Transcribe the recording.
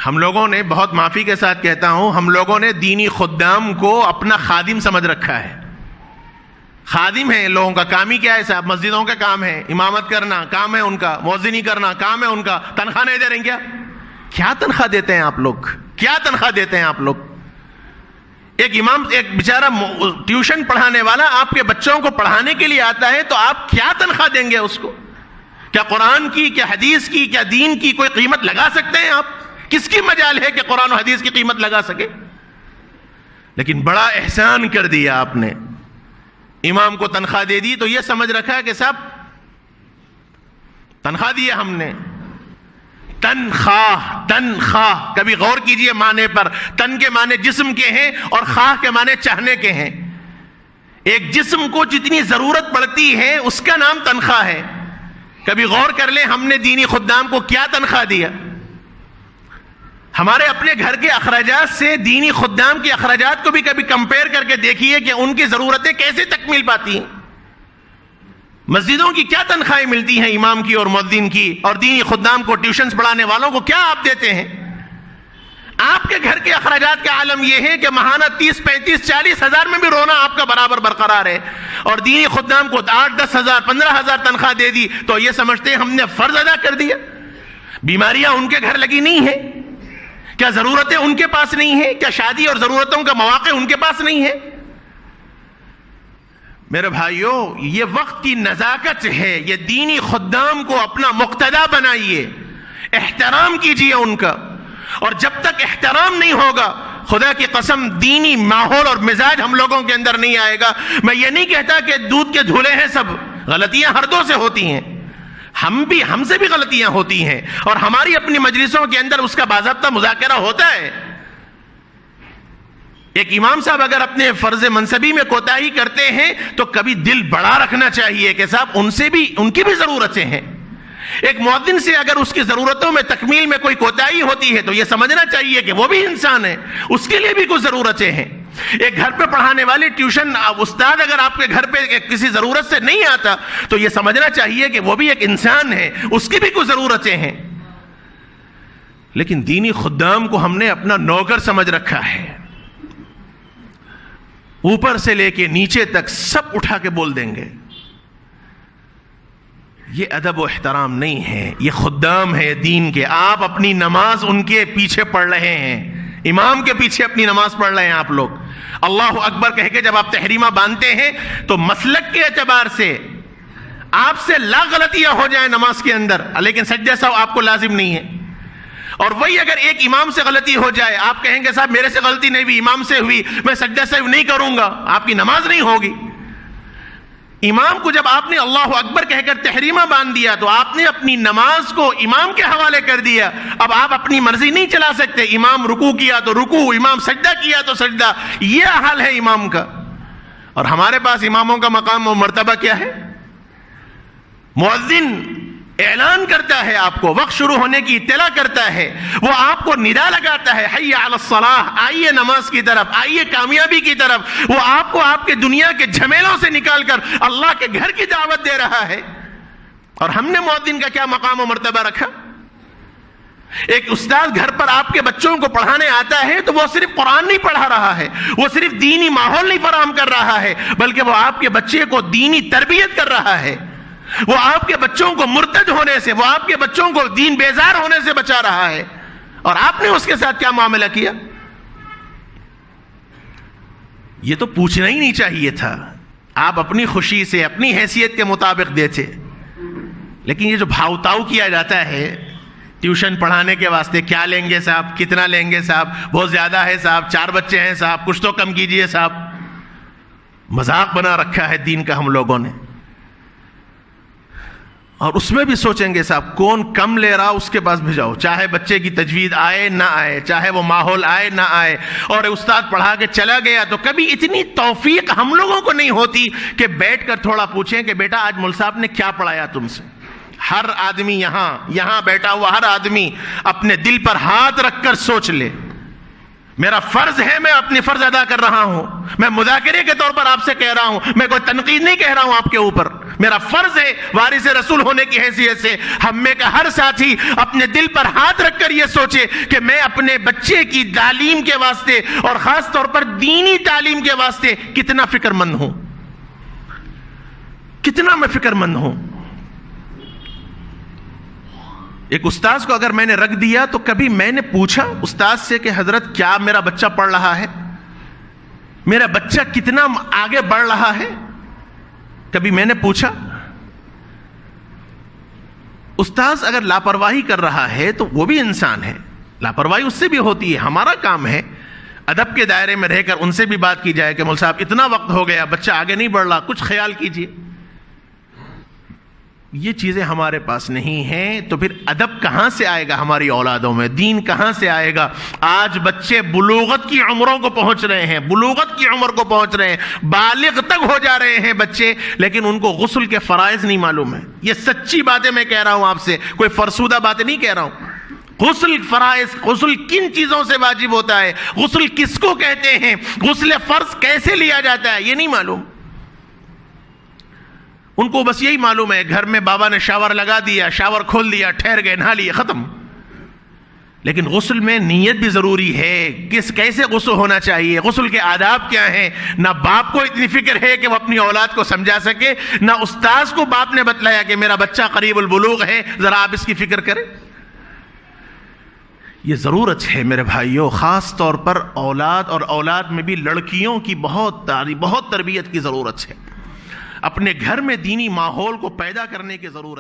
ہم لوگوں نے، بہت معافی کے ساتھ کہتا ہوں، ہم لوگوں نے دینی خدام کو اپنا خادم سمجھ رکھا ہے. خادم ہے لوگوں کا. کام ہی کیا ہے صاحب؟ مسجدوں کا کام ہے، امامت کرنا کام ہے ان کا، مؤذنی کرنا کام ہے ان کا. تنخواہ نہیں دے رہے کیا؟ کیا تنخواہ دیتے ہیں آپ لوگ؟ کیا تنخواہ دیتے ہیں آپ لوگ؟ ایک امام، ایک بیچارہ ٹیوشن پڑھانے والا آپ کے بچوں کو پڑھانے کے لیے آتا ہے تو آپ کیا تنخواہ دیں گے اس کو؟ کیا قرآن کی، کیا حدیث کی، کیا دین کی کوئی قیمت لگا سکتے ہیں آپ؟ کس کی مجال ہے کہ قرآن و حدیث کی قیمت لگا سکے؟ لیکن بڑا احسان کر دیا آپ نے. امام کو تنخواہ دے دی تو یہ سمجھ رکھا کہ صاحب تنخواہ دی ہم نے. تنخواہ، تنخواہ، کبھی غور کیجئے معنی پر. تن کے معنی جسم کے ہیں اور خواہ کے معنی چاہنے کے ہیں. ایک جسم کو جتنی ضرورت پڑتی ہے اس کا نام تنخواہ ہے. کبھی غور کر لیں ہم نے دینی خدام کو کیا تنخواہ دیا. ہمارے اپنے گھر کے اخراجات سے دینی خدام کے اخراجات کو بھی کبھی کمپیئر کر کے دیکھیے کہ ان کی ضرورتیں کیسے تکمیل پاتی ہیں. مسجدوں کی کیا تنخواہیں ملتی ہیں امام کی اور مؤذن کی، اور دینی خدام کو، ٹیوشنز پڑھانے والوں کو کیا آپ دیتے ہیں؟ آپ کے گھر کے اخراجات کا عالم یہ ہے کہ ماہانہ 30، 35، 40 ہزار میں بھی رونا آپ کا برابر برقرار ہے، اور دینی خدام کو 8، 10 ہزار، 15 ہزار تنخواہ دے دی تو یہ سمجھتے ہیں ہم نے فرض ادا کر دیا. بیماریاں ان کے گھر لگی نہیں ہیں؟ کیا ضرورتیں ان کے پاس نہیں ہیں؟ کیا شادی اور ضرورتوں کا مواقع ان کے پاس نہیں ہے؟ میرے بھائیوں، یہ وقت کی نزاکت ہے. یہ دینی خدام کو اپنا مقتدا بنائیے، احترام کیجیے ان کا. اور جب تک احترام نہیں ہوگا، خدا کی قسم دینی ماحول اور مزاج ہم لوگوں کے اندر نہیں آئے گا. میں یہ نہیں کہتا کہ دودھ کے دھلے ہیں سب، غلطیاں ہر دو سے ہوتی ہیں. ہم سے بھی غلطیاں ہوتی ہیں، اور ہماری اپنی مجلسوں کے اندر اس کا باضابطہ مذاکرہ ہوتا ہے. ایک امام صاحب اگر اپنے فرض منصبی میں کوتاہی کرتے ہیں تو کبھی دل بڑا رکھنا چاہیے کہ صاحب ان کی بھی ضرورتیں ہیں. ایک مؤذن سے اگر اس کی ضرورتوں میں تکمیل میں کوئی کوتاہی ہوتی ہے تو یہ سمجھنا چاہیے کہ وہ بھی انسان ہے، اس کے لیے بھی کچھ ضرورتیں ہیں. ایک گھر پہ پڑھانے والی ٹیوشن استاد اگر آپ کے گھر پہ کسی ضرورت سے نہیں آتا تو یہ سمجھنا چاہیے کہ وہ بھی ایک انسان ہے، اس کی بھی کچھ ضرورتیں ہیں. لیکن دینی خدام کو ہم نے اپنا نوکر سمجھ رکھا ہے. اوپر سے لے کے نیچے تک سب اٹھا کے بول دیں گے. یہ ادب و احترام نہیں ہے. یہ خدام ہے دین کے. آپ اپنی نماز ان کے پیچھے پڑھ رہے ہیں، امام کے پیچھے اپنی نماز پڑھ رہے ہیں آپ لوگ. اللہ اکبر کہہ کے جب آپ تحریمہ باندھتے ہیں تو مسلک کے اعتبار سے آپ سے لا غلطیاں ہو جائیں نماز کے اندر، لیکن سجدہ سہو آپ کو لازم نہیں ہے. اور وہی اگر ایک امام سے غلطی ہو جائے، آپ کہیں گے صاحب میرے سے غلطی نہیں ہوئی، امام سے ہوئی، میں سجدہ سہو نہیں کروں گا، آپ کی نماز نہیں ہوگی. امام کو جب آپ نے اللہ اکبر کہہ کر تحریمہ باندھ دیا تو آپ نے اپنی نماز کو امام کے حوالے کر دیا. اب آپ اپنی مرضی نہیں چلا سکتے. امام رکوع کیا تو رکوع، امام سجدہ کیا تو سجدہ. یہ حال ہے امام کا. اور ہمارے پاس اماموں کا مقام و مرتبہ کیا ہے؟ مؤذن اعلان کرتا ہے، آپ کو وقت شروع ہونے کی اطلاع کرتا ہے، وہ آپ کو ندا لگاتا ہے، حی علی الصلاح، آئیے نماز کی طرف، آئیے کامیابی کی طرف. وہ آپ کو آپ کے دنیا کے جھمیلوں سے نکال کر اللہ کے گھر کی دعوت دے رہا ہے. اور ہم نے مؤذن کا کیا مقام و مرتبہ رکھا؟ ایک استاد گھر پر آپ کے بچوں کو پڑھانے آتا ہے تو وہ صرف قرآن نہیں پڑھا رہا ہے، وہ صرف دینی ماحول نہیں فراہم کر رہا ہے، بلکہ وہ آپ کے بچے کو دینی تربیت کر رہا ہے. وہ آپ کے بچوں کو مرتد ہونے سے، وہ آپ کے بچوں کو دین بیزار ہونے سے بچا رہا ہے. اور آپ نے اس کے ساتھ کیا معاملہ کیا؟ یہ تو پوچھنا ہی نہیں چاہیے تھا. آپ اپنی خوشی سے، اپنی حیثیت کے مطابق دیتے. لیکن یہ جو بھاؤ تاؤ کیا جاتا ہے ٹیوشن پڑھانے کے واسطے، کیا لیں گے صاحب، کتنا لیں گے صاحب، بہت زیادہ ہے صاحب، 4 بچے ہیں صاحب، کچھ تو کم کیجئے صاحب. مذاق بنا رکھا ہے دین کا ہم لوگوں نے. اور اس میں بھی سوچیں گے صاحب کون کم لے رہا اس کے پاس بھیجاؤ، چاہے بچے کی تجوید آئے نہ آئے، چاہے وہ ماحول آئے نہ آئے. اور استاد پڑھا کے چلا گیا تو کبھی اتنی توفیق ہم لوگوں کو نہیں ہوتی کہ بیٹھ کر تھوڑا پوچھیں کہ بیٹا آج مول صاحب نے کیا پڑھایا تم سے. ہر آدمی یہاں بیٹھا ہوا ہر آدمی اپنے دل پر ہاتھ رکھ کر سوچ لے، میرا فرض ہے، میں اپنی فرض ادا کر رہا ہوں. میں مذاکرے کے طور پر آپ سے کہہ رہا ہوں، میں کوئی تنقید نہیں کہہ رہا ہوں آپ کے اوپر. میرا فرض ہے وارث رسول ہونے کی حیثیت سے ہم میں کا ہر ساتھی اپنے دل پر ہاتھ رکھ کر یہ سوچے کہ میں اپنے بچے کی تعلیم کے واسطے اور خاص طور پر دینی تعلیم کے واسطے کتنا فکر مند ہوں، کتنا میں فکر مند ہوں۔ ایک استاذ کو اگر میں نے رکھ دیا تو کبھی میں نے پوچھا استاذ سے کہ حضرت کیا میرا بچہ پڑھ رہا ہے، میرا بچہ کتنا آگے بڑھ رہا ہے؟ کبھی میں نے پوچھا؟ استاذ اگر لاپرواہی کر رہا ہے تو وہ بھی انسان ہے، لاپرواہی اس سے بھی ہوتی ہے۔ ہمارا کام ہے ادب کے دائرے میں رہ کر ان سے بھی بات کی جائے کہ مول صاحب اتنا وقت ہو گیا، بچہ آگے نہیں بڑھ رہا، کچھ خیال کیجئے۔ یہ چیزیں ہمارے پاس نہیں ہیں تو پھر ادب کہاں سے آئے گا ہماری اولادوں میں، دین کہاں سے آئے گا؟ آج بچے بلوغت کی عمروں کو پہنچ رہے ہیں، بلوغت کی عمر کو پہنچ رہے ہیں، بالغ تک ہو جا رہے ہیں بچے، لیکن ان کو غسل کے فرائض نہیں معلوم ہے۔ یہ سچی باتیں میں کہہ رہا ہوں آپ سے، کوئی فرسودہ باتیں نہیں کہہ رہا ہوں۔ غسل فرائض، غسل کن چیزوں سے واجب ہوتا ہے، غسل کس کو کہتے ہیں، غسل فرض کیسے لیا جاتا ہے، یہ نہیں معلوم۔ ان کو بس یہی معلوم ہے گھر میں بابا نے شاور لگا دیا، شاور کھول دیا، ٹھہر گئے، نہا لیے، ختم۔ لیکن غسل میں نیت بھی ضروری ہے، کیسے غسل ہونا چاہیے، غسل کے آداب کیا ہیں۔ نہ باپ کو اتنی فکر ہے کہ وہ اپنی اولاد کو سمجھا سکے، نہ استاذ کو باپ نے بتلایا کہ میرا بچہ قریب البلوغ ہے، ذرا آپ اس کی فکر کریں۔ یہ ضرورت ہے میرے بھائیوں، خاص طور پر اولاد اور اولاد میں بھی لڑکیوں کی بہت تربیت کی ضرورت ہے۔ اپنے گھر میں دینی ماحول کو پیدا کرنے کی ضرورت ہے۔